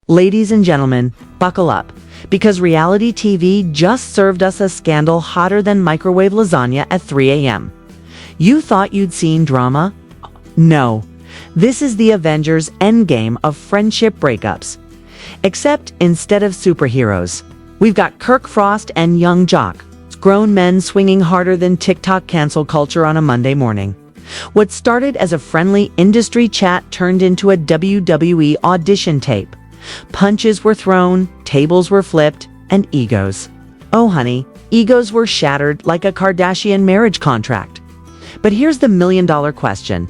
Ladies and gentlemen, buckle up, because reality TV just served us a scandal hotter than microwave lasagna at 3 a.m. You thought you'd seen drama? No. This is the Avengers Endgame of friendship breakups. Except instead of superheroes, we've got Kirk Frost and young Jock, grown men swinging harder than TikTok cancel culture on a Monday morning. What started as a friendly industry chat turned into a WWE audition tape. Punches were thrown, tables were flipped, and egos. Oh honey, egos were shattered like a Kardashian marriage contract. But here's the million-dollar question.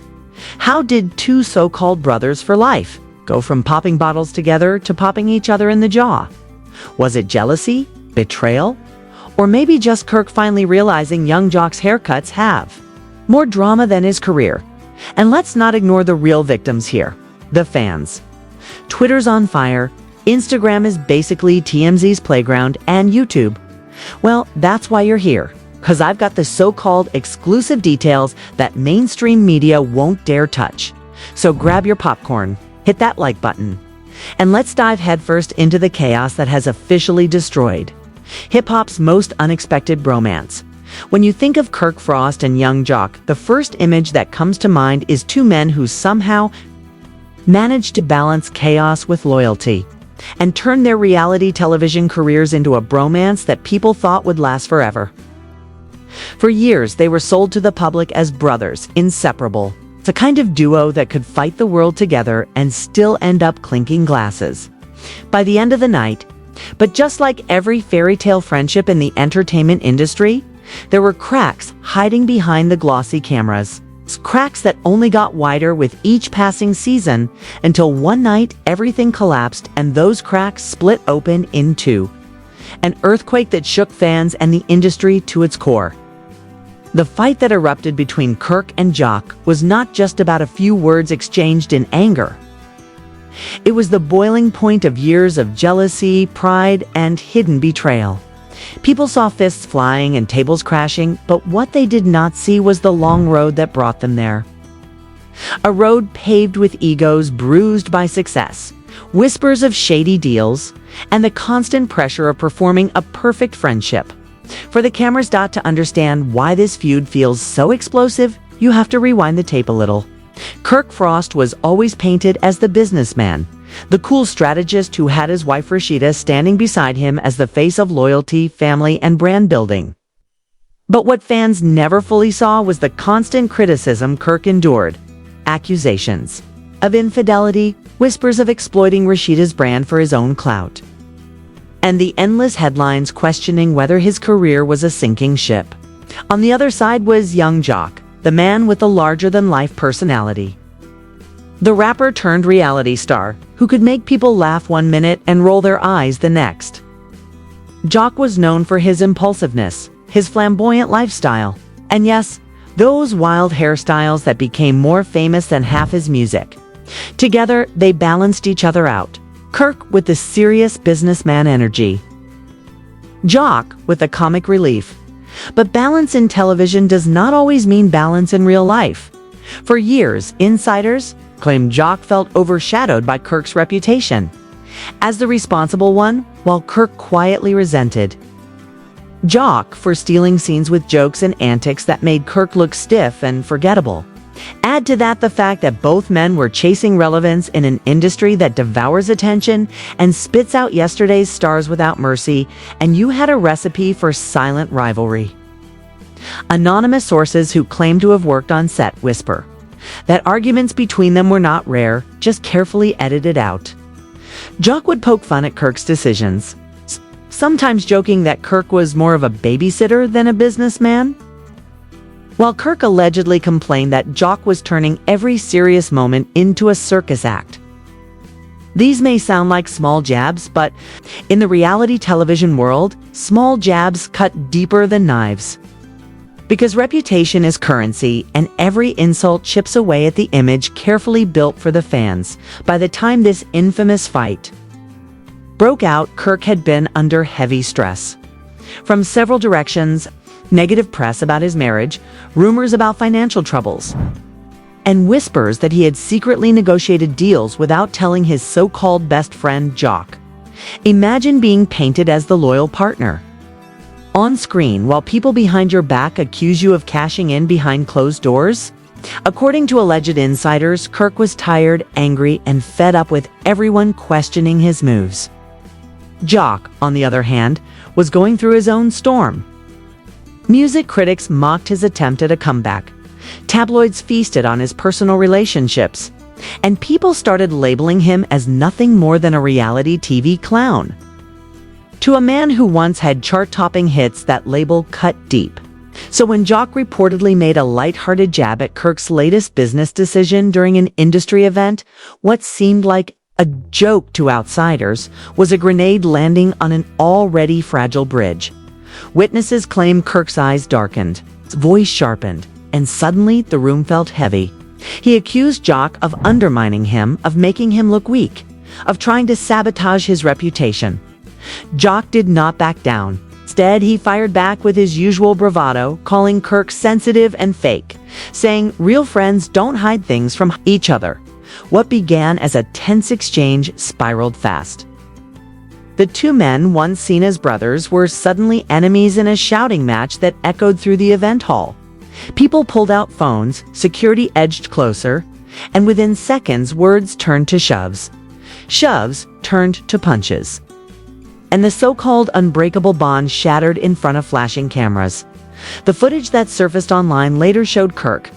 How did two so-called brothers for life go from popping bottles together to popping each other in the jaw? Was it jealousy? Betrayal? Or maybe just Kirk finally realizing young Jock's haircuts have more drama than his career? And let's not ignore the real victims here, the fans. Twitter's on fire, Instagram is basically TMZ's playground, and YouTube. Well, that's why you're here, because I've got the so-called exclusive details that mainstream media won't dare touch. So grab your popcorn, hit that like button, and let's dive headfirst into the chaos that has officially destroyed hip-hop's most unexpected bromance. When you think of Kirk Frost and young Jock, the first image that comes to mind is two men who somehow managed to balance chaos with loyalty and turn their reality television careers into a bromance that people thought would last forever. For years, they were sold to the public as brothers, inseparable. It's a kind of duo that could fight the world together and still end up clinking glasses by the end of the night. But just like every fairy tale friendship in the entertainment industry, there were cracks hiding behind the glossy cameras. Cracks that only got wider with each passing season until one night everything collapsed and those cracks split open in two. An earthquake that shook fans and the industry to its core. The fight that erupted between Kirk and Jock was not just about a few words exchanged in anger. It was the boiling point of years of jealousy, pride, and hidden betrayal. People saw fists flying and tables crashing, but what they did not see was the long road that brought them there. A road paved with egos bruised by success, whispers of shady deals, and the constant pressure of performing a perfect friendship. For the cameras to understand why this feud feels so explosive, you have to rewind the tape a little. Kirk Frost was always painted as the businessman, the cool strategist who had his wife Rashida standing beside him as the face of loyalty, family, and brand building. But what fans never fully saw was the constant criticism Kirk endured. Accusations of infidelity, whispers of exploiting Rashida's brand for his own clout, and the endless headlines questioning whether his career was a sinking ship. On the other side was young Jock, the man with a larger-than-life personality. The rapper turned reality star, who could make people laugh one minute and roll their eyes the next. Jock was known for his impulsiveness, his flamboyant lifestyle, and yes, those wild hairstyles that became more famous than half his music. Together, they balanced each other out. Kirk with the serious businessman energy, Jock with the comic relief. But balance in television does not always mean balance in real life. For years, insiders claimed Jock felt overshadowed by Kirk's reputation as the responsible one, while Kirk quietly resented Jock for stealing scenes with jokes and antics that made Kirk look stiff and forgettable. Add to that the fact that both men were chasing relevance in an industry that devours attention and spits out yesterday's stars without mercy, and you had a recipe for silent rivalry. Anonymous sources who claim to have worked on set whisper that arguments between them were not rare, just carefully edited out. Jock would poke fun at Kirk's decisions, sometimes joking that Kirk was more of a babysitter than a businessman, while Kirk allegedly complained that Jock was turning every serious moment into a circus act. These may sound like small jabs, but in the reality television world, small jabs cut deeper than knives. Because reputation is currency, and every insult chips away at the image carefully built for the fans. By the time this infamous fight broke out, Kirk had been under heavy stress. From several directions, negative press about his marriage, rumors about financial troubles, and whispers that he had secretly negotiated deals without telling his so-called best friend Jock. Imagine being painted as the loyal partner on screen while people behind your back accuse you of cashing in behind closed doors. According to alleged insiders, Kirk was tired, angry, and fed up with everyone questioning his moves. Jock, on the other hand, was going through his own storm. Music critics mocked his attempt at a comeback. Tabloids feasted on his personal relationships, and people started labeling him as nothing more than a reality TV clown. To a man who once had chart-topping hits, that label cut deep. So when Jock reportedly made a lighthearted jab at Kirk's latest business decision during an industry event, what seemed like a joke to outsiders was a grenade landing on an already fragile bridge. Witnesses claim Kirk's eyes darkened, his voice sharpened, and suddenly the room felt heavy. He accused Jock of undermining him, of making him look weak, of trying to sabotage his reputation. Jock did not back down. Instead, he fired back with his usual bravado, calling Kirk sensitive and fake, saying real friends don't hide things from each other. What began as a tense exchange spiraled fast. The two men, once seen as brothers, were suddenly enemies in a shouting match that echoed through the event hall. People pulled out phones, security edged closer, and within seconds, words turned to shoves. Shoves turned to punches. And the so-called unbreakable bond shattered in front of flashing cameras. The footage that surfaced online later showed Kirk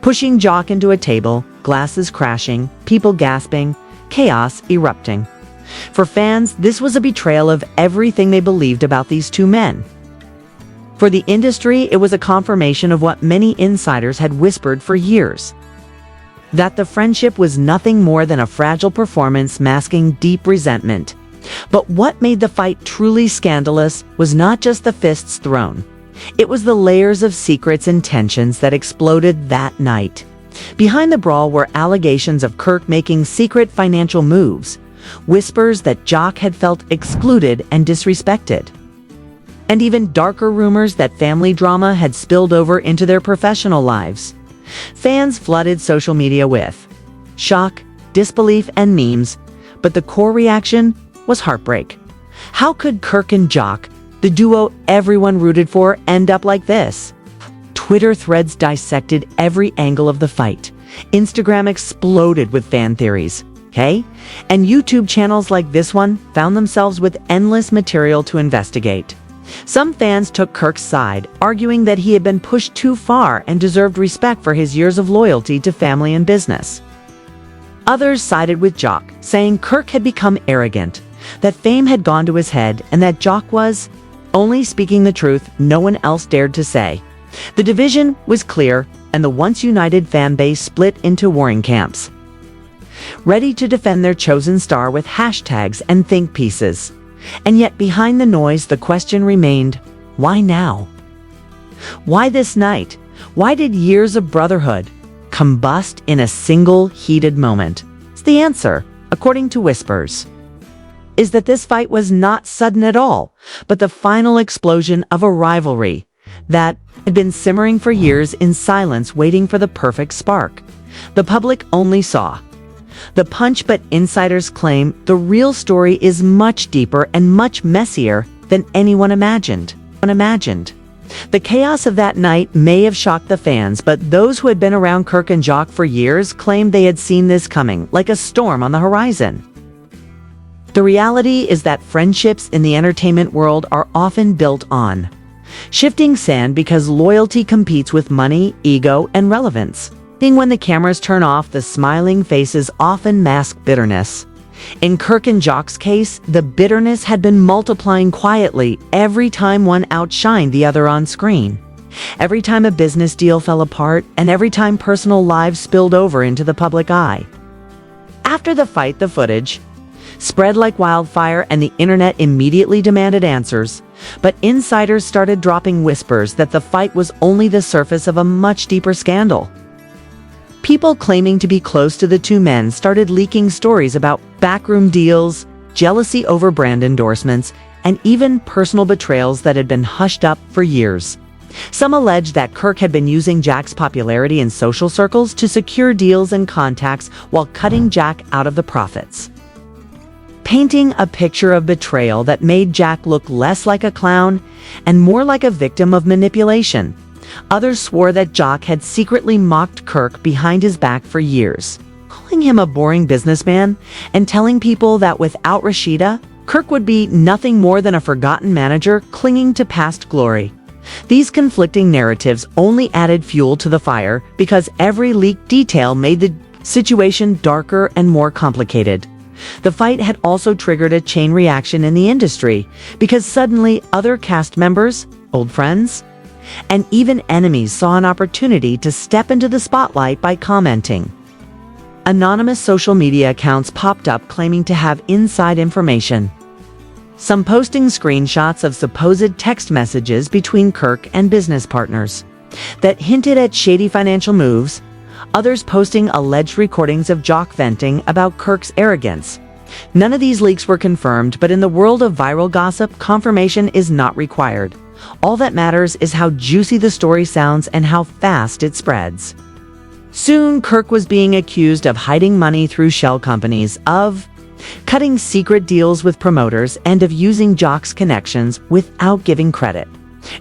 pushing Jock into a table, glasses crashing, people gasping, chaos erupting. For fans, this was a betrayal of everything they believed about these two men. For the industry, it was a confirmation of what many insiders had whispered for years: that the friendship was nothing more than a fragile performance masking deep resentment. But what made the fight truly scandalous was not just the fists thrown. It was the layers of secrets and tensions that exploded that night. Behind the brawl were allegations of Kirk making secret financial moves, whispers that Jock had felt excluded and disrespected, and even darker rumors that family drama had spilled over into their professional lives. Fans flooded social media with shock, disbelief, and memes, but the core reaction was heartbreak. How could Kirk and Jock, the duo everyone rooted for, end up like this? Twitter threads dissected every angle of the fight. Instagram exploded with fan theories. Okay? And YouTube channels like this one found themselves with endless material to investigate. Some fans took Kirk's side, arguing that he had been pushed too far and deserved respect for his years of loyalty to family and business. Others sided with Jock, saying Kirk had become arrogant, that fame had gone to his head, and that Jock was only speaking the truth no one else dared to say. The division was clear, and the once united fan base split into warring camps, ready to defend their chosen star with hashtags and think pieces. And yet behind the noise, the question remained, why now? Why this night? Why did years of brotherhood combust in a single heated moment? The answer, according to whispers, is that this fight was not sudden at all, but the final explosion of a rivalry that had been simmering for years in silence, waiting for the perfect spark. The public only saw the punch, but insiders claim the real story is much deeper and much messier than anyone imagined. The chaos of that night may have shocked the fans, but those who had been around Kirk and Jock for years claimed they had seen this coming, like a storm on the horizon. The reality is that friendships in the entertainment world are often built on shifting sand because loyalty competes with money, ego, and relevance. When the cameras turn off, the smiling faces often mask bitterness. In Kirk and Jock's case, the bitterness had been multiplying quietly every time one outshined the other on screen. Every time a business deal fell apart, and every time personal lives spilled over into the public eye. After the fight, the footage spread like wildfire, and the internet immediately demanded answers. But insiders started dropping whispers that the fight was only the surface of a much deeper scandal. People claiming to be close to the two men started leaking stories about backroom deals, jealousy over brand endorsements, and even personal betrayals that had been hushed up for years. Some allege that Kirk had been using Jack's popularity in social circles to secure deals and contacts while cutting Jack out of the profits, painting a picture of betrayal that made Jack look less like a clown and more like a victim of manipulation. Others swore that Jack had secretly mocked Kirk behind his back for years, calling him a boring businessman and telling people that without Rashida, Kirk would be nothing more than a forgotten manager clinging to past glory. These conflicting narratives only added fuel to the fire because every leaked detail made the situation darker and more complicated. The fight had also triggered a chain reaction in the industry because suddenly other cast members, old friends, and even enemies saw an opportunity to step into the spotlight by commenting. Anonymous social media accounts popped up claiming to have inside information, some posting screenshots of supposed text messages between Kirk and business partners that hinted at shady financial moves, others posting alleged recordings of Jack venting about Kirk's arrogance. None of these leaks were confirmed, but in the world of viral gossip, confirmation is not required. All that matters is how juicy the story sounds and how fast it spreads. Soon, Kirk was being accused of hiding money through shell companies, of cutting secret deals with promoters, and of using Jack's connections without giving credit.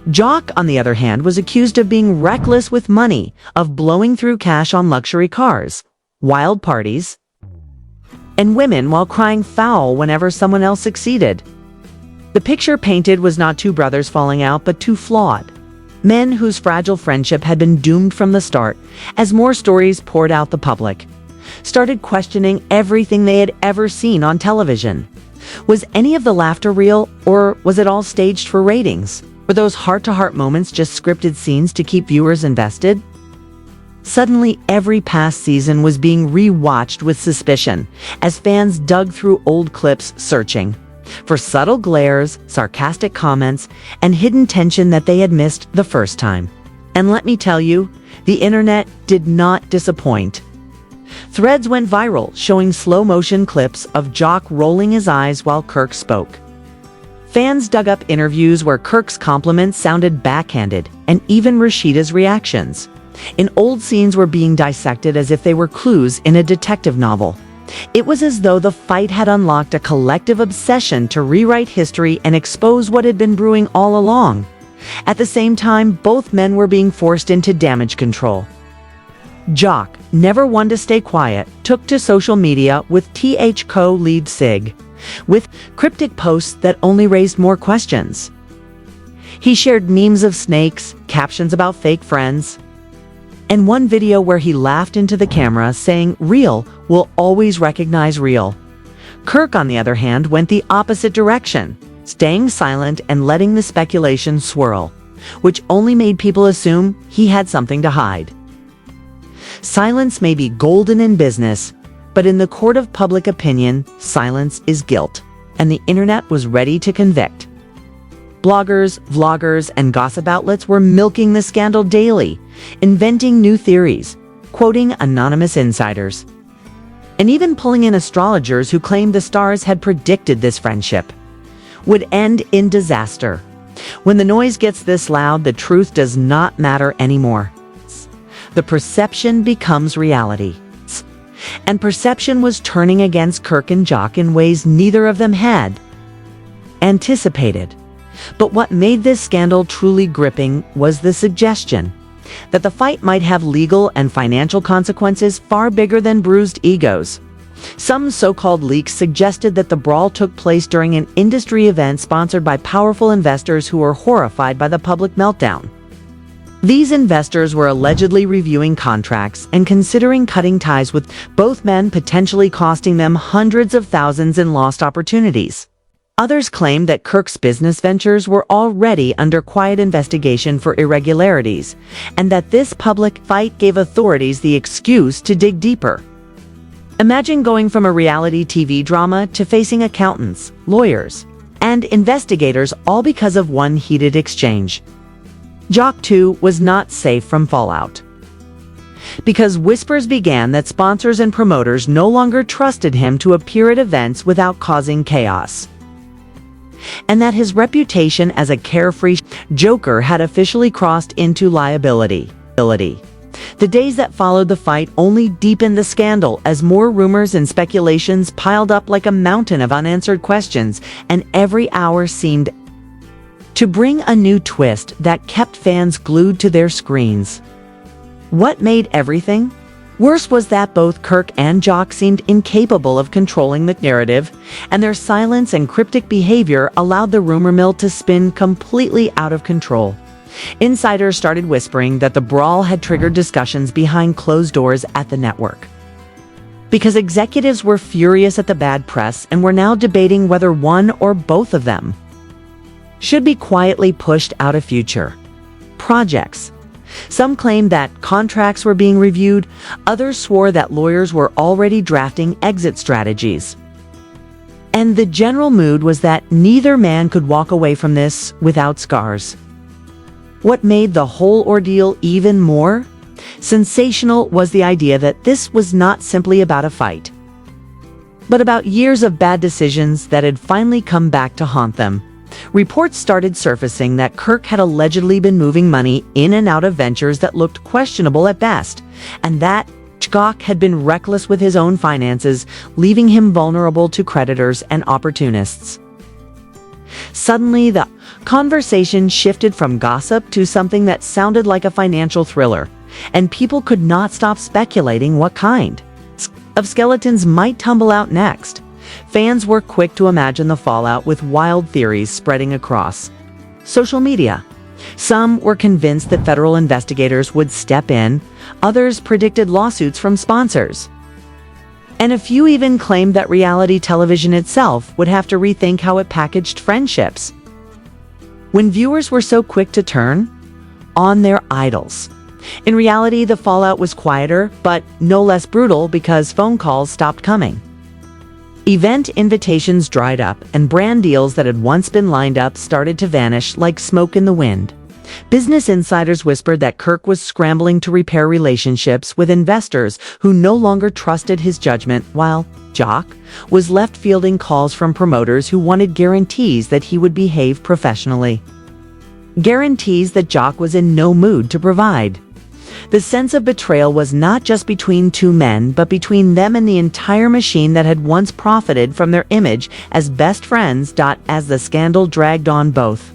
Jack, on the other hand, was accused of being reckless with money, of blowing through cash on luxury cars, wild parties, and women while crying foul whenever someone else succeeded. The picture painted was not two brothers falling out, but two flawed men whose fragile friendship had been doomed from the start. As more stories poured out, the public started questioning everything they had ever seen on television. Was any of the laughter real, or was it all staged for ratings? Were those heart-to-heart moments just scripted scenes to keep viewers invested? Suddenly, every past season was being re-watched with suspicion as fans dug through old clips searching for subtle glares, sarcastic comments, and hidden tension that they had missed the first time. And let me tell you, the internet did not disappoint. Threads went viral showing slow-motion clips of Jack rolling his eyes while Kirk spoke. Fans dug up interviews where Kirk's compliments sounded backhanded, and even Rashida's reactions in old scenes were being dissected as if they were clues in a detective novel. It was as though the fight had unlocked a collective obsession to rewrite history and expose what had been brewing all along. At the same time, both men were being forced into damage control. Jack, never one to stay quiet, took to social media with THCO lead Sig, with cryptic posts that only raised more questions. He shared memes of snakes, captions about fake friends, and one video where he laughed into the camera saying, "Real will always recognize real." Kirk, on the other hand, went the opposite direction, staying silent and letting the speculation swirl, which only made people assume he had something to hide. Silence may be golden in business, but in the court of public opinion, silence is guilt, and the internet was ready to convict. Bloggers, vloggers, and gossip outlets were milking the scandal daily, inventing new theories, quoting anonymous insiders, and even pulling in astrologers who claimed the stars had predicted this friendship would end in disaster. When the noise gets this loud, the truth does not matter anymore. The perception becomes reality. And perception was turning against Kirk and Jack in ways neither of them had anticipated. But what made this scandal truly gripping was the suggestion that the fight might have legal and financial consequences far bigger than bruised egos. Some so-called leaks suggested that the brawl took place during an industry event sponsored by powerful investors who were horrified by the public meltdown. These investors were allegedly reviewing contracts and considering cutting ties with both men, potentially costing them hundreds of thousands in lost opportunities. Others claimed that Kirk's business ventures were already under quiet investigation for irregularities, and that this public fight gave authorities the excuse to dig deeper. Imagine going from a reality TV drama to facing accountants, lawyers, and investigators all because of one heated exchange. Jack, too, was not safe from fallout, because whispers began that sponsors and promoters no longer trusted him to appear at events without causing chaos. and that his reputation as a carefree joker had officially crossed into liability. The days that followed the fight only deepened the scandal as more rumors and speculations piled up like a mountain of unanswered questions, and every hour seemed to bring a new twist that kept fans glued to their screens. What made everything worse was that both Kirk and Jock seemed incapable of controlling the narrative, and their silence and cryptic behavior allowed the rumor mill to spin completely out of control. Insiders started whispering that the brawl had triggered discussions behind closed doors at the network, because executives were furious at the bad press and were now debating whether one or both of them should be quietly pushed out of future projects. Some claimed that contracts were being reviewed, others swore that lawyers were already drafting exit strategies. And the general mood was that neither man could walk away from this without scars. What made the whole ordeal even more sensational was the idea that this was not simply about a fight, but about years of bad decisions that had finally come back to haunt them. Reports started surfacing that Kirk had allegedly been moving money in and out of ventures that looked questionable at best, and that Jock had been reckless with his own finances, leaving him vulnerable to creditors and opportunists. Suddenly, the conversation shifted from gossip to something that sounded like a financial thriller, and people could not stop speculating what kind of skeletons might tumble out next. Fans were quick to imagine the fallout, with wild theories spreading across social media. Some were convinced that federal investigators would step in, others predicted lawsuits from sponsors, and a few even claimed that reality television itself would have to rethink how it packaged friendships, when viewers were so quick to turn on their idols. In reality, the fallout was quieter, but no less brutal, because phone calls stopped coming. Event invitations dried up, and brand deals that had once been lined up started to vanish like smoke in the wind. Business insiders whispered that Kirk was scrambling to repair relationships with investors who no longer trusted his judgment, while Jock was left fielding calls from promoters who wanted guarantees that he would behave professionally. Guarantees that Jock was in no mood to provide. The sense of betrayal was not just between two men, but between them and the entire machine that had once profited from their image as best friends. As the scandal dragged on, both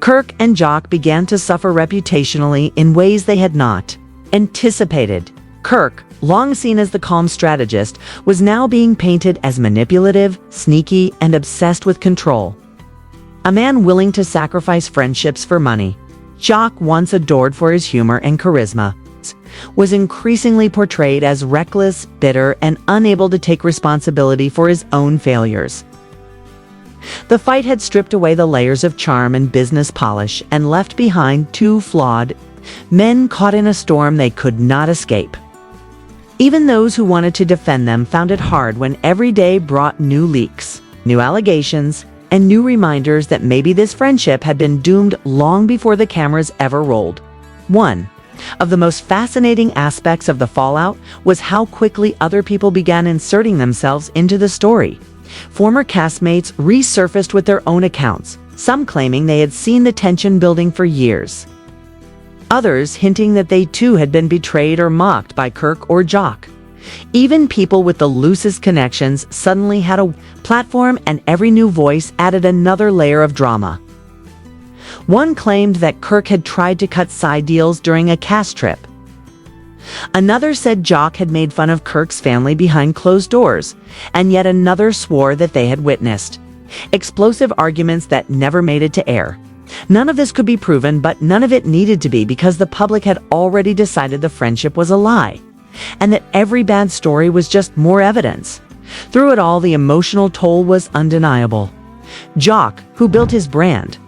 Kirk and Jock began to suffer reputationally in ways they had not anticipated. Kirk, long seen as the calm strategist, was now being painted as manipulative, sneaky, and obsessed with control. A man willing to sacrifice friendships for money. Jock, once adored for his humor and charisma, was increasingly portrayed as reckless, bitter, and unable to take responsibility for his own failures. The fight had stripped away the layers of charm and business polish and left behind two flawed men caught in a storm they could not escape. Even those who wanted to defend them found it hard when every day brought new leaks, new allegations, and new reminders that maybe this friendship had been doomed long before the cameras ever rolled. One of the most fascinating aspects of the fallout was how quickly other people began inserting themselves into the story. Former castmates resurfaced with their own accounts, some claiming they had seen the tension building for years, others hinting that they too had been betrayed or mocked by Kirk or Jock. Even people with the loosest connections suddenly had a platform, and every new voice added another layer of drama. One claimed that Kirk had tried to cut side deals during a cast trip. Another said Jock had made fun of Kirk's family behind closed doors, and yet another swore that they had witnessed explosive arguments that never made it to air. None of this could be proven, but none of it needed to be, because the public had already decided the friendship was a lie, and that every bad story was just more evidence. Through it all, the emotional toll was undeniable. Jock, who built his brand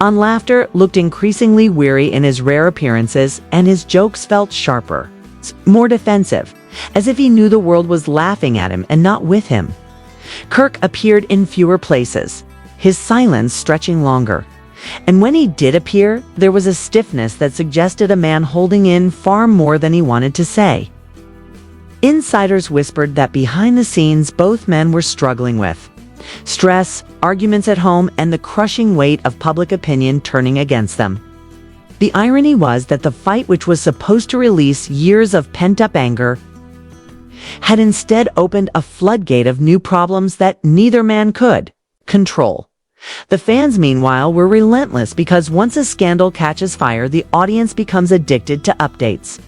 on laughter, looked increasingly weary in his rare appearances, and his jokes felt sharper, more defensive, as if he knew the world was laughing at him and not with him. Kirk appeared in fewer places, his silence stretching longer. And when he did appear, there was a stiffness that suggested a man holding in far more than he wanted to say. Insiders whispered that behind the scenes, both men were struggling with Stress, arguments at home, and the crushing weight of public opinion turning against them. The irony was that the fight, which was supposed to release years of pent-up anger, had instead opened a floodgate of new problems that neither man could control. The fans, meanwhile, were relentless because once a scandal catches fire, the audience becomes addicted to updates.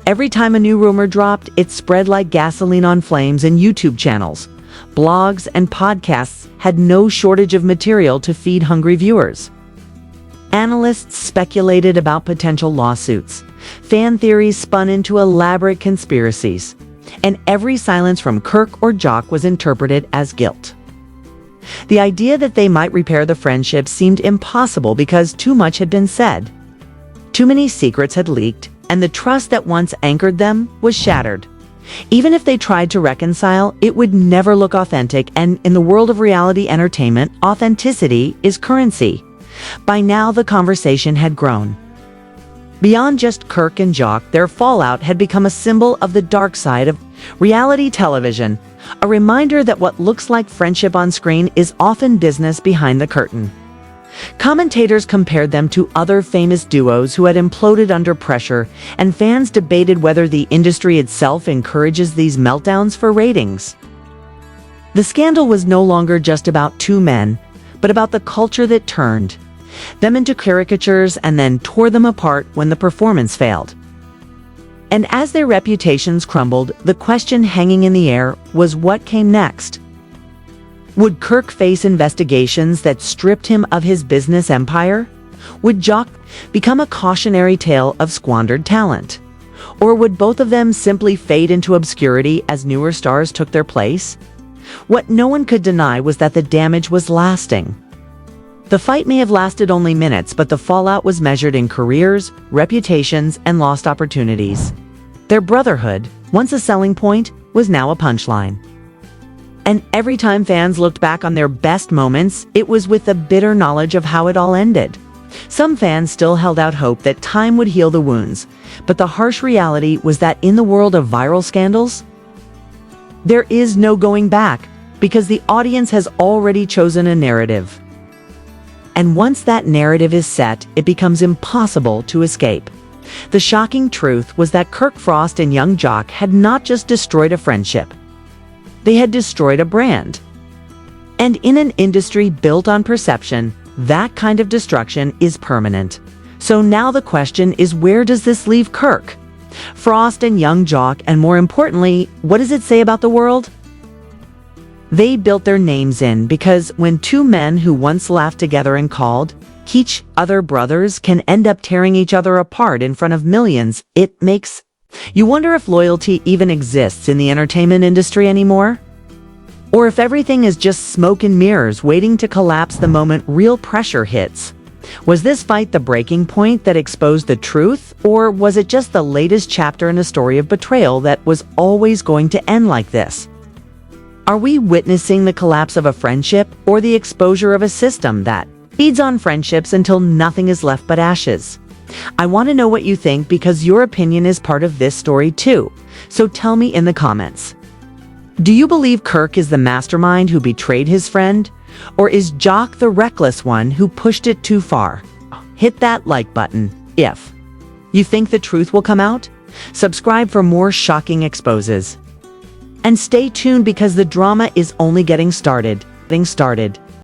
Every time a new rumor dropped, it spread like gasoline on flames in YouTube channels. Blogs and podcasts had no shortage of material to feed hungry viewers. Analysts speculated about potential lawsuits. Fan theories spun into elaborate conspiracies. And every silence from Kirk or Jock was interpreted as guilt. The idea that they might repair the friendship seemed impossible because too much had been said. Too many secrets had leaked, and the trust that once anchored them was shattered. Even if they tried to reconcile, it would never look authentic, and in the world of reality entertainment, authenticity is currency. By now, the conversation had grown. Beyond just Kirk and Jock, their fallout had become a symbol of the dark side of reality television, a reminder that what looks like friendship on screen is often business behind the curtain. Commentators compared them to other famous duos who had imploded under pressure, and fans debated whether the industry itself encourages these meltdowns for ratings. The scandal was no longer just about two men, but about the culture that turned them into caricatures and then tore them apart when the performance failed. And as their reputations crumbled, the question hanging in the air was what came next. Would Kirk face investigations that stripped him of his business empire? Would Jock become a cautionary tale of squandered talent? Or would both of them simply fade into obscurity as newer stars took their place? What no one could deny was that the damage was lasting. The fight may have lasted only minutes, but the fallout was measured in careers, reputations, and lost opportunities. Their brotherhood, once a selling point, was now a punchline. And every time fans looked back on their best moments, it was with the bitter knowledge of how it all ended. Some fans still held out hope that time would heal the wounds, but the harsh reality was that in the world of viral scandals, there is no going back, because the audience has already chosen a narrative. And once that narrative is set, it becomes impossible to escape. The shocking truth was that Kirk Frost and young Jock had not just destroyed a friendship. They had destroyed a brand. And in an industry built on perception, that kind of destruction is permanent. So now the question is, where does this leave Kirk, Frost, and young Jock, and more importantly, what does it say about the world? They built their names in, because when two men who once laughed together and called each other brothers can end up tearing each other apart in front of millions, it makes you wonder if loyalty even exists in the entertainment industry anymore? Or if everything is just smoke and mirrors waiting to collapse the moment real pressure hits. Was this fight the breaking point that exposed the truth, or was it just the latest chapter in a story of betrayal that was always going to end like this? Are we witnessing the collapse of a friendship, or the exposure of a system that feeds on friendships until nothing is left but ashes? I want to know what you think, because your opinion is part of this story too. So tell me in the comments. Do you believe Kirk is the mastermind who betrayed his friend? Or is Jock the reckless one who pushed it too far? Hit that like button if you think the truth will come out. Subscribe for more shocking exposes. And stay tuned, because the drama is only getting started.